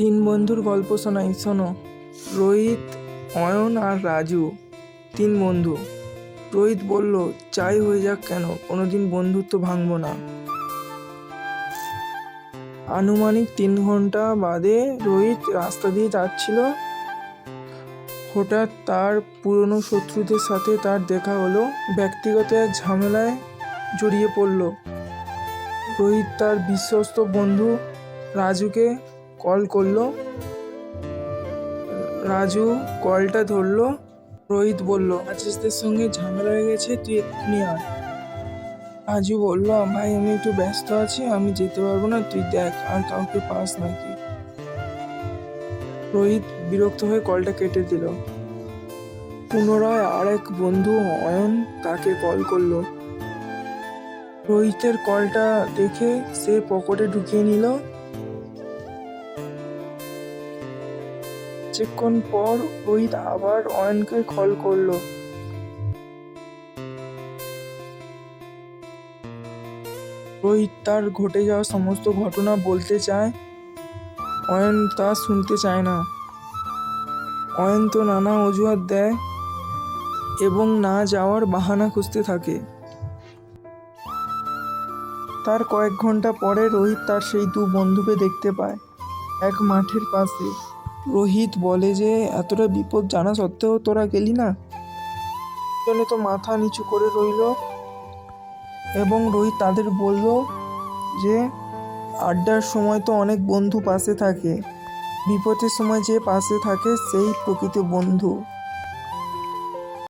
তিন বন্ধুর গল্প শোনাই, শোনো। রোহিত, অয়ন আর রাজু, তিন বন্ধু। রোহিত বলল, যাই হয়ে যাক কেন, কোনোদিন বন্ধুত্ব ভাঙবো না। আনুমানিক 3 ঘন্টা বাদে রোহিত রাস্তা দিয়ে যাচ্ছিল। হঠাৎ তার পুরনো শত্রুদের সাথে তার দেখা হলো। ব্যক্তিগত এক ঝামেলায় জড়িয়ে পড়ল। রোহিত তার বিশ্বস্ত বন্ধু রাজুকে কল করলো। রাজু কলটা ধরলো। রোহিত বলল, রাজেশদের সঙ্গে ঝামেলা হয়ে গেছে, তুই এক্ষুনি আয়। রাজু বলল, ভাই আমি একটু ব্যস্ত আছি, আমি যেতে পারবো না, তুই দেখ আর কাউকে পাস নাকি। রোহিত বিরক্ত হয়ে কলটা কেটে দিল। পুনরায় আর এক বন্ধু অয়ন তাকে কল করলো। রোহিতের কলটা দেখে সে পকেটে ঢুকিয়ে নিল। কিছুক্ষণ পর রোহিত আবার অয়নকে কল করলো। রোহিত তার ঘটে যাওয়া সমস্ত ঘটনা বলতে চায়। অয়ন তা শুনতে চায় না। অয়ন তো নানা অজুহাত দেয় এবং না যাওয়ার বাহানা খুঁজতে থাকে। তার কয়েক ঘন্টা পরে রোহিত তার সেই দু বন্ধুকে দেখতে পায় এক মাঠের পাশে। রোহিত বলে যে, এতটা বিপদ জানা সত্ত্বেও তোরা গেলি না। দুজনে তো মাথা নিচু করে রইল এবং রোহিত তাদের বলল যে, আড্ডার সময় তো অনেক বন্ধু পাশে থাকে, বিপদের সময় যে পাশে থাকে সেই প্রকৃত বন্ধু।